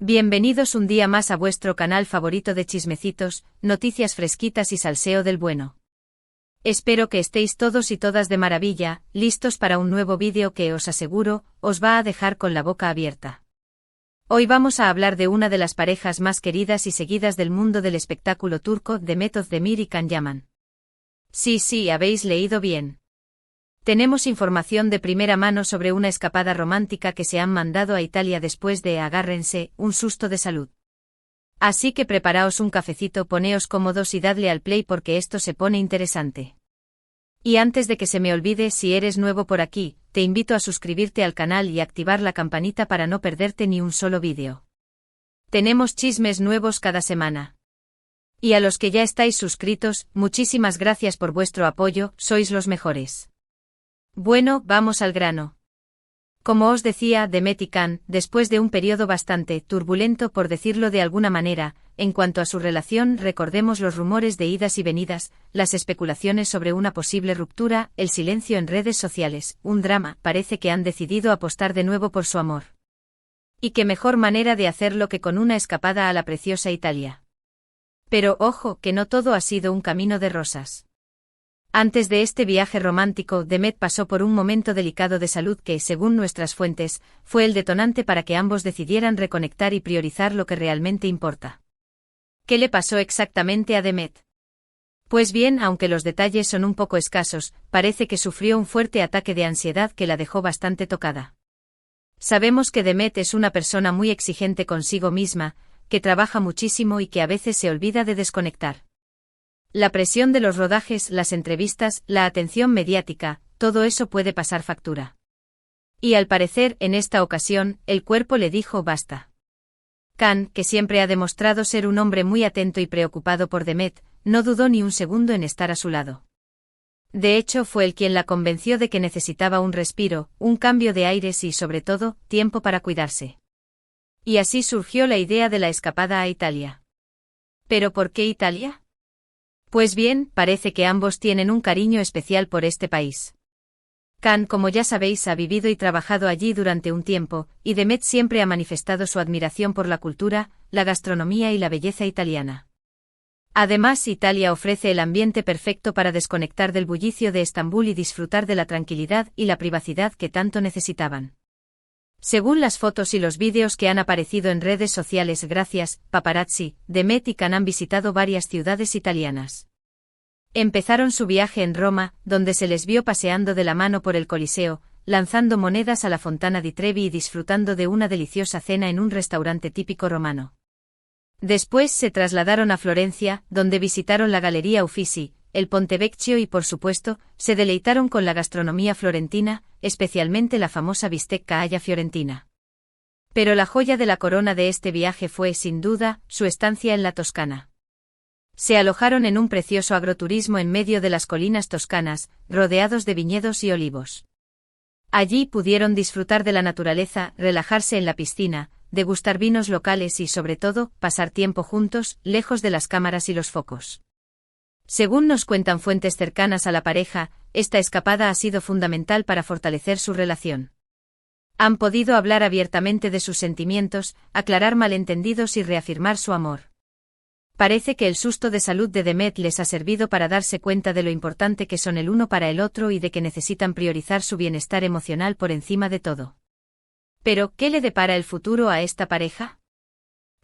Bienvenidos un día más a vuestro canal favorito de chismecitos, noticias fresquitas y salseo del bueno. Espero que estéis todos y todas de maravilla, listos para un nuevo vídeo que os aseguro, os va a dejar con la boca abierta. Hoy vamos a hablar de una de las parejas más queridas y seguidas del mundo del espectáculo turco, Demet Özdemir y Can Yaman. Sí, habéis leído bien. Tenemos información de primera mano sobre una escapada romántica que se han mandado a Italia después de, agárrense, un susto de salud. Así que preparaos un cafecito, poneos cómodos y dadle al play porque esto se pone interesante. Y antes de que se me olvide, si eres nuevo por aquí, te invito a suscribirte al canal y activar la campanita para no perderte ni un solo vídeo. Tenemos chismes nuevos cada semana. Y a los que ya estáis suscritos, muchísimas gracias por vuestro apoyo, sois los mejores. Bueno, vamos al grano. Como os decía, Demet y Can, después de un periodo bastante turbulento por decirlo de alguna manera, en cuanto a su relación, recordemos los rumores de idas y venidas, las especulaciones sobre una posible ruptura, el silencio en redes sociales, un drama, parece que han decidido apostar de nuevo por su amor. Y qué mejor manera de hacerlo que con una escapada a la preciosa Italia. Pero ojo, que no todo ha sido un camino de rosas. Antes de este viaje romántico, Demet pasó por un momento delicado de salud que, según nuestras fuentes, fue el detonante para que ambos decidieran reconectar y priorizar lo que realmente importa. ¿Qué le pasó exactamente a Demet? Pues bien, aunque los detalles son un poco escasos, parece que sufrió un fuerte ataque de ansiedad que la dejó bastante tocada. Sabemos que Demet es una persona muy exigente consigo misma, que trabaja muchísimo y que a veces se olvida de desconectar. La presión de los rodajes, las entrevistas, la atención mediática, todo eso puede pasar factura. Y al parecer, en esta ocasión, el cuerpo le dijo basta. Can, que siempre ha demostrado ser un hombre muy atento y preocupado por Demet, no dudó ni un segundo en estar a su lado. De hecho, fue él quien la convenció de que necesitaba un respiro, un cambio de aires y, sobre todo, tiempo para cuidarse. Y así surgió la idea de la escapada a Italia. ¿Pero por qué Italia? Pues bien, parece que ambos tienen un cariño especial por este país. Can, como ya sabéis, ha vivido y trabajado allí durante un tiempo, y Demet siempre ha manifestado su admiración por la cultura, la gastronomía y la belleza italiana. Además, Italia ofrece el ambiente perfecto para desconectar del bullicio de Estambul y disfrutar de la tranquilidad y la privacidad que tanto necesitaban. Según las fotos y los vídeos que han aparecido en redes sociales gracias, paparazzi, Demet y Can han visitado varias ciudades italianas. Empezaron su viaje en Roma, donde se les vio paseando de la mano por el Coliseo, lanzando monedas a la Fontana di Trevi y disfrutando de una deliciosa cena en un restaurante típico romano. Después se trasladaron a Florencia, donde visitaron la Galería Uffizi, el Ponte Vecchio y por supuesto, se deleitaron con la gastronomía florentina, especialmente la famosa bistecca alla fiorentina. Pero la joya de la corona de este viaje fue, sin duda, su estancia en la Toscana. Se alojaron en un precioso agroturismo en medio de las colinas toscanas, rodeados de viñedos y olivos. Allí pudieron disfrutar de la naturaleza, relajarse en la piscina, degustar vinos locales y, sobre todo, pasar tiempo juntos, lejos de las cámaras y los focos. Según nos cuentan fuentes cercanas a la pareja, esta escapada ha sido fundamental para fortalecer su relación. Han podido hablar abiertamente de sus sentimientos, aclarar malentendidos y reafirmar su amor. Parece que el susto de salud de Demet les ha servido para darse cuenta de lo importante que son el uno para el otro y de que necesitan priorizar su bienestar emocional por encima de todo. Pero, ¿qué le depara el futuro a esta pareja?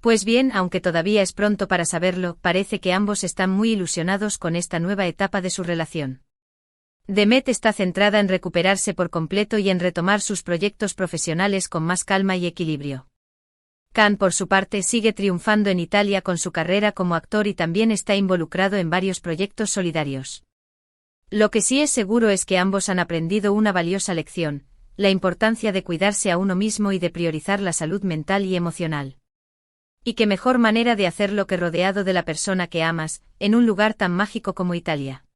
Pues bien, aunque todavía es pronto para saberlo, parece que ambos están muy ilusionados con esta nueva etapa de su relación. Demet está centrada en recuperarse por completo y en retomar sus proyectos profesionales con más calma y equilibrio. Can, por su parte, sigue triunfando en Italia con su carrera como actor y también está involucrado en varios proyectos solidarios. Lo que sí es seguro es que ambos han aprendido una valiosa lección, la importancia de cuidarse a uno mismo y de priorizar la salud mental y emocional. Y qué mejor manera de hacerlo que rodeado de la persona que amas, en un lugar tan mágico como Italia.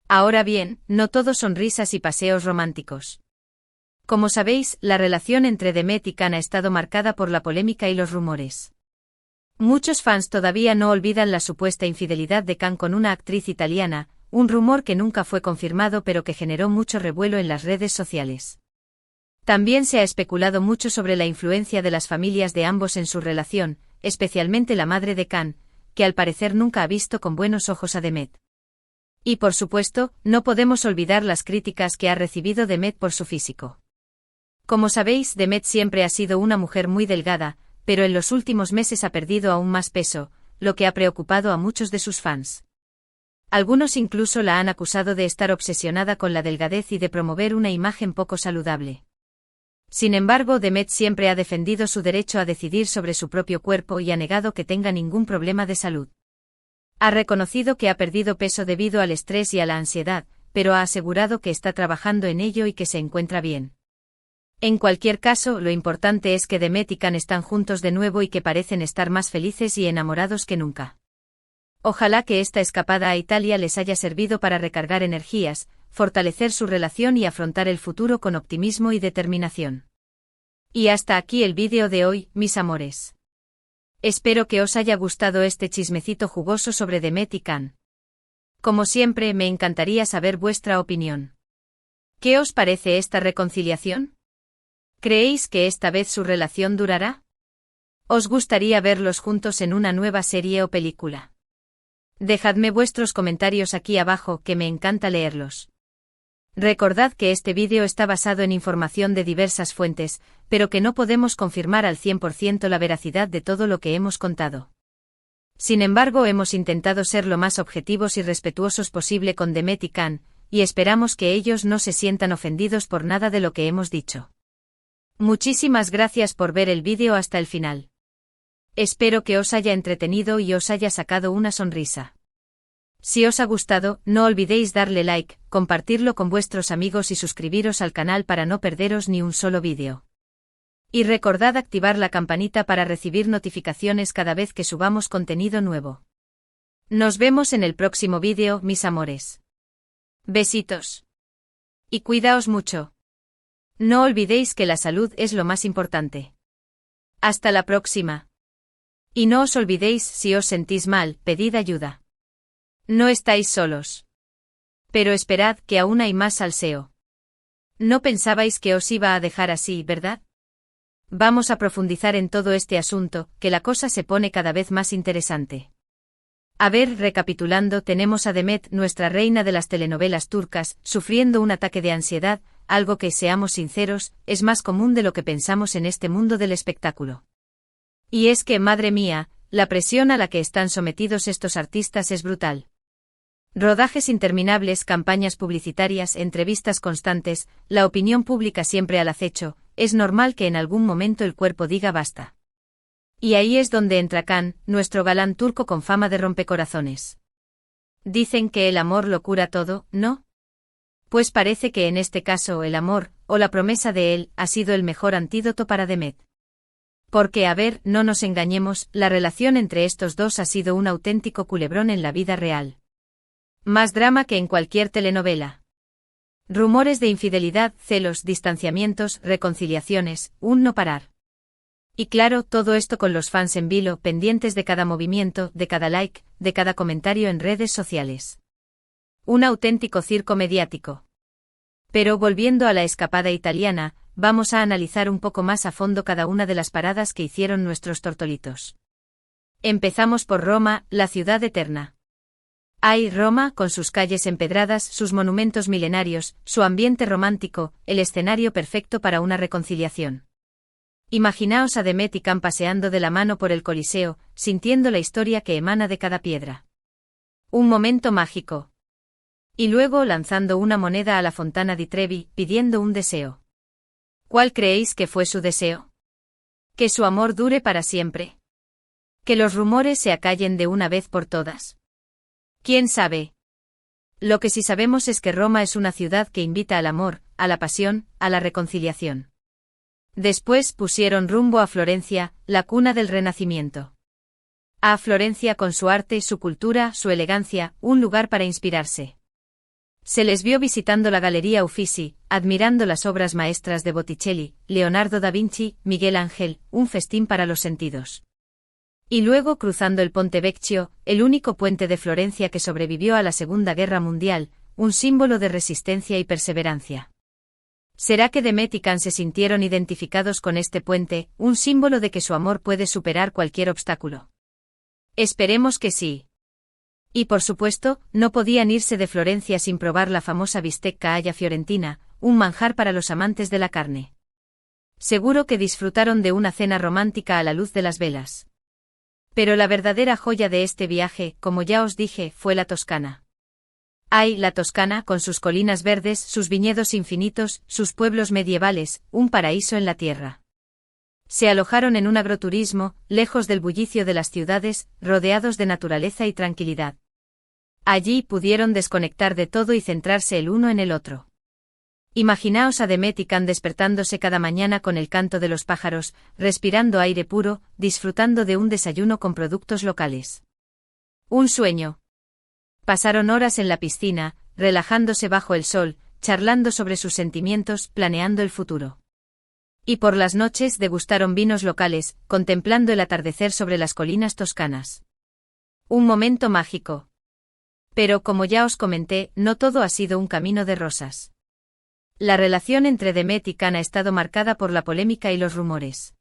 Ahora bien, no todo son risas y paseos románticos. Como sabéis, la relación entre Demet y Can ha estado marcada por la polémica y los rumores. Muchos fans todavía no olvidan la supuesta infidelidad de Can con una actriz italiana, un rumor que nunca fue confirmado pero que generó mucho revuelo en las redes sociales. También se ha especulado mucho sobre la influencia de las familias de ambos en su relación, especialmente la madre de Khan, que al parecer nunca ha visto con buenos ojos a Demet. Y por supuesto, no podemos olvidar las críticas que ha recibido Demet por su físico. Como sabéis, Demet siempre ha sido una mujer muy delgada, pero en los últimos meses ha perdido aún más peso, lo que ha preocupado a muchos de sus fans. Algunos incluso la han acusado de estar obsesionada con la delgadez y de promover una imagen poco saludable. Sin embargo, Demet siempre ha defendido su derecho a decidir sobre su propio cuerpo y ha negado que tenga ningún problema de salud. Ha reconocido que ha perdido peso debido al estrés y a la ansiedad, pero ha asegurado que está trabajando en ello y que se encuentra bien. En cualquier caso, lo importante es que Demet y Khan están juntos de nuevo y que parecen estar más felices y enamorados que nunca. Ojalá que esta escapada a Italia les haya servido para recargar energías, fortalecer su relación y afrontar el futuro con optimismo y determinación. Y hasta aquí el vídeo de hoy, mis amores. Espero que os haya gustado este chismecito jugoso sobre Demet y Khan. Como siempre, me encantaría saber vuestra opinión. ¿Qué os parece esta reconciliación? ¿Creéis que esta vez su relación durará? ¿Os gustaría verlos juntos en una nueva serie o película? Dejadme vuestros comentarios aquí abajo, que me encanta leerlos. Recordad que este vídeo está basado en información de diversas fuentes, pero que no podemos confirmar al 100% la veracidad de todo lo que hemos contado. Sin embargo, hemos intentado ser lo más objetivos y respetuosos posible con Demet y Khan, y esperamos que ellos no se sientan ofendidos por nada de lo que hemos dicho. Muchísimas gracias por ver el vídeo hasta el final. Espero que os haya entretenido y os haya sacado una sonrisa. Si os ha gustado, no olvidéis darle like, compartirlo con vuestros amigos y suscribiros al canal para no perderos ni un solo vídeo. Y recordad activar la campanita para recibir notificaciones cada vez que subamos contenido nuevo. Nos vemos en el próximo vídeo, mis amores. Besitos. Y cuidaos mucho. No olvidéis que la salud es lo más importante. Hasta la próxima. Y no os olvidéis, si os sentís mal, pedid ayuda. No estáis solos. Pero esperad, que aún hay más salseo. No pensabais que os iba a dejar así, ¿verdad? Vamos a profundizar en todo este asunto, que la cosa se pone cada vez más interesante. A ver, recapitulando, tenemos a Demet, nuestra reina de las telenovelas turcas, sufriendo un ataque de ansiedad, algo que, seamos sinceros, es más común de lo que pensamos en este mundo del espectáculo. Y es que, madre mía, la presión a la que están sometidos estos artistas es brutal. Rodajes interminables, campañas publicitarias, entrevistas constantes, la opinión pública siempre al acecho, es normal que en algún momento el cuerpo diga basta. Y ahí es donde entra Khan, nuestro galán turco con fama de rompecorazones. Dicen que el amor lo cura todo, ¿no? Pues parece que en este caso el amor, o la promesa de él, ha sido el mejor antídoto para Demet. Porque, a ver, no nos engañemos, la relación entre estos dos ha sido un auténtico culebrón en la vida real. Más drama que en cualquier telenovela. Rumores de infidelidad, celos, distanciamientos, reconciliaciones, un no parar. Y claro, todo esto con los fans en vilo, pendientes de cada movimiento, de cada like, de cada comentario en redes sociales. Un auténtico circo mediático. Pero volviendo a la escapada italiana, vamos a analizar un poco más a fondo cada una de las paradas que hicieron nuestros tortolitos. Empezamos por Roma, la ciudad eterna. Ay, Roma, con sus calles empedradas, sus monumentos milenarios, su ambiente romántico, el escenario perfecto para una reconciliación. Imaginaos a Demet y Khan paseando de la mano por el Coliseo, sintiendo la historia que emana de cada piedra. Un momento mágico. Y luego lanzando una moneda a la Fontana di Trevi, pidiendo un deseo. ¿Cuál creéis que fue su deseo? ¿Que su amor dure para siempre? ¿Que los rumores se acallen de una vez por todas? ¿Quién sabe? Lo que sí sabemos es que Roma es una ciudad que invita al amor, a la pasión, a la reconciliación. Después pusieron rumbo a Florencia, la cuna del Renacimiento. A Florencia con su arte, su cultura, su elegancia, un lugar para inspirarse. Se les vio visitando la Galería Uffizi, admirando las obras maestras de Botticelli, Leonardo da Vinci, Miguel Ángel, un festín para los sentidos. Y luego cruzando el Ponte Vecchio, el único puente de Florencia que sobrevivió a la Segunda Guerra Mundial, un símbolo de resistencia y perseverancia. ¿Será que Demet y Can se sintieron identificados con este puente, un símbolo de que su amor puede superar cualquier obstáculo? Esperemos que sí. Y por supuesto, no podían irse de Florencia sin probar la famosa bistecca alla fiorentina, un manjar para los amantes de la carne. Seguro que disfrutaron de una cena romántica a la luz de las velas. Pero la verdadera joya de este viaje, como ya os dije, fue la Toscana. Ay, la Toscana, con sus colinas verdes, sus viñedos infinitos, sus pueblos medievales, un paraíso en la tierra. Se alojaron en un agroturismo, lejos del bullicio de las ciudades, rodeados de naturaleza y tranquilidad. Allí pudieron desconectar de todo y centrarse el uno en el otro. Imaginaos a Demet y Can despertándose cada mañana con el canto de los pájaros, respirando aire puro, disfrutando de un desayuno con productos locales. Un sueño. Pasaron horas en la piscina, relajándose bajo el sol, charlando sobre sus sentimientos, planeando el futuro. Y por las noches degustaron vinos locales, contemplando el atardecer sobre las colinas toscanas. Un momento mágico. Pero como ya os comenté, no todo ha sido un camino de rosas. La relación entre Demet y Can ha estado marcada por la polémica y los rumores.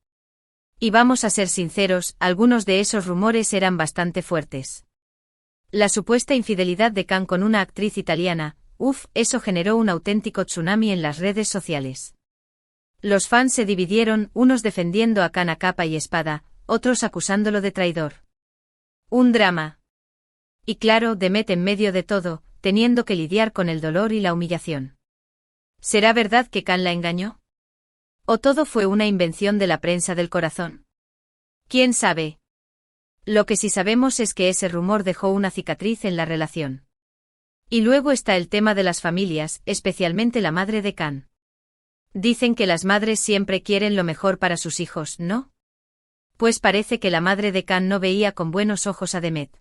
Y vamos a ser sinceros, algunos de esos rumores eran bastante fuertes. La supuesta infidelidad de Can con una actriz italiana, eso generó un auténtico tsunami en las redes sociales. Los fans se dividieron, unos defendiendo a Can a capa y espada, otros acusándolo de traidor. Un drama. Y claro, Demet en medio de todo, teniendo que lidiar con el dolor y la humillación. ¿Será verdad que Can la engañó? ¿O todo fue una invención de la prensa del corazón? ¿Quién sabe? Lo que sí sabemos es que ese rumor dejó una cicatriz en la relación. Y luego está el tema de las familias, especialmente la madre de Can. Dicen que las madres siempre quieren lo mejor para sus hijos, ¿no? Pues parece que la madre de Can no veía con buenos ojos a Demet.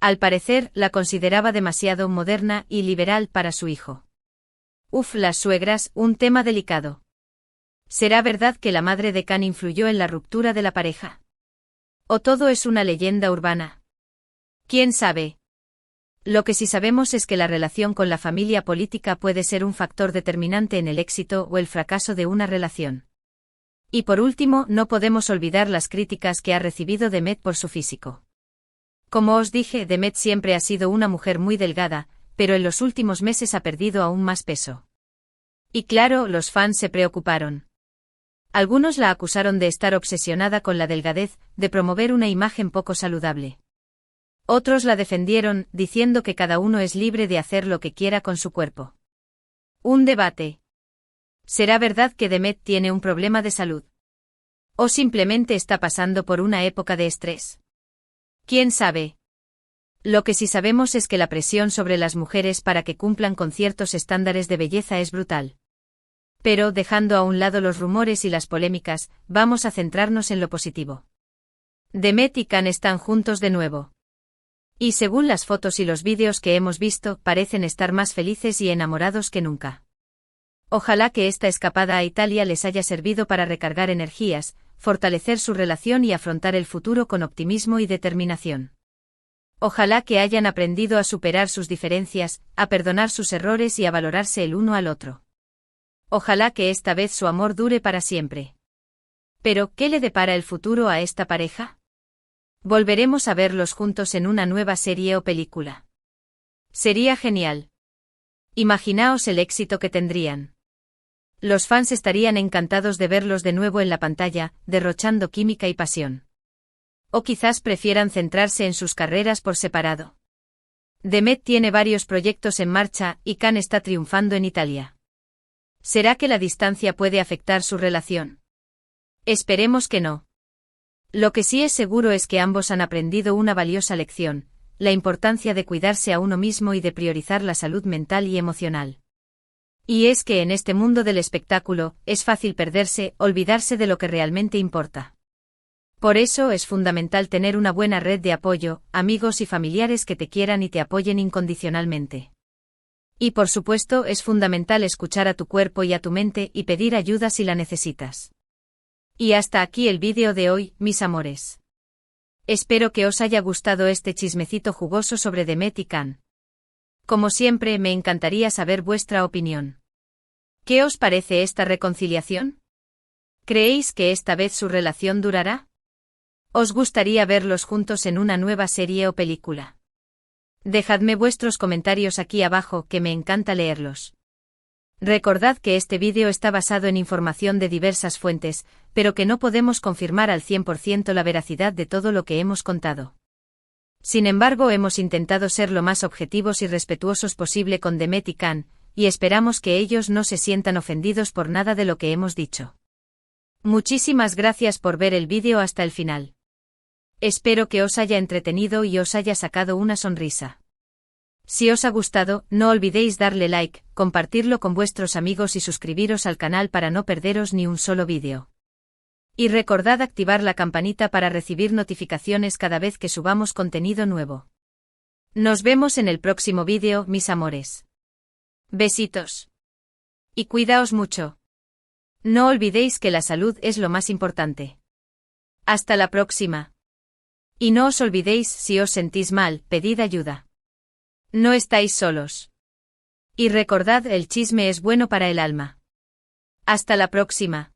Al parecer, la consideraba demasiado moderna y liberal para su hijo. Las suegras, un tema delicado. ¿Será verdad que la madre de Can influyó en la ruptura de la pareja? ¿O todo es una leyenda urbana? ¿Quién sabe? Lo que sí sabemos es que la relación con la familia política puede ser un factor determinante en el éxito o el fracaso de una relación. Y por último, no podemos olvidar las críticas que ha recibido Demet por su físico. Como os dije, Demet siempre ha sido una mujer muy delgada, pero en los últimos meses ha perdido aún más peso. Y claro, los fans se preocuparon. Algunos la acusaron de estar obsesionada con la delgadez, de promover una imagen poco saludable. Otros la defendieron, diciendo que cada uno es libre de hacer lo que quiera con su cuerpo. Un debate. ¿Será verdad que Demet tiene un problema de salud? ¿O simplemente está pasando por una época de estrés? ¿Quién sabe? Lo que sí sabemos es que la presión sobre las mujeres para que cumplan con ciertos estándares de belleza es brutal. Pero, dejando a un lado los rumores y las polémicas, vamos a centrarnos en lo positivo. Demet y Can están juntos de nuevo. Y según las fotos y los vídeos que hemos visto, parecen estar más felices y enamorados que nunca. Ojalá que esta escapada a Italia les haya servido para recargar energías, fortalecer su relación y afrontar el futuro con optimismo y determinación. Ojalá que hayan aprendido a superar sus diferencias, a perdonar sus errores y a valorarse el uno al otro. Ojalá que esta vez su amor dure para siempre. Pero, ¿qué le depara el futuro a esta pareja? ¿Volveremos a verlos juntos en una nueva serie o película? Sería genial. Imaginaos el éxito que tendrían. Los fans estarían encantados de verlos de nuevo en la pantalla, derrochando química y pasión. O quizás prefieran centrarse en sus carreras por separado. Demet tiene varios proyectos en marcha y Can está triunfando en Italia. ¿Será que la distancia puede afectar su relación? Esperemos que no. Lo que sí es seguro es que ambos han aprendido una valiosa lección, la importancia de cuidarse a uno mismo y de priorizar la salud mental y emocional. Y es que en este mundo del espectáculo, es fácil perderse, olvidarse de lo que realmente importa. Por eso es fundamental tener una buena red de apoyo, amigos y familiares que te quieran y te apoyen incondicionalmente. Y por supuesto es fundamental escuchar a tu cuerpo y a tu mente y pedir ayuda si la necesitas. Y hasta aquí el vídeo de hoy, mis amores. Espero que os haya gustado este chismecito jugoso sobre Demet y Can. Como siempre me encantaría saber vuestra opinión. ¿Qué os parece esta reconciliación? ¿Creéis que esta vez su relación durará? ¿Os gustaría verlos juntos en una nueva serie o película? Dejadme vuestros comentarios aquí abajo, que me encanta leerlos. Recordad que este vídeo está basado en información de diversas fuentes, pero que no podemos confirmar al 100% la veracidad de todo lo que hemos contado. Sin embargo, hemos intentado ser lo más objetivos y respetuosos posible con Demet y Can, y esperamos que ellos no se sientan ofendidos por nada de lo que hemos dicho. Muchísimas gracias por ver el vídeo hasta el final. Espero que os haya entretenido y os haya sacado una sonrisa. Si os ha gustado, no olvidéis darle like, compartirlo con vuestros amigos y suscribiros al canal para no perderos ni un solo vídeo. Y recordad activar la campanita para recibir notificaciones cada vez que subamos contenido nuevo. Nos vemos en el próximo vídeo, mis amores. Besitos. Y cuidaos mucho. No olvidéis que la salud es lo más importante. Hasta la próxima. Y no os olvidéis, si os sentís mal, pedid ayuda. No estáis solos. Y recordad, el chisme es bueno para el alma. Hasta la próxima.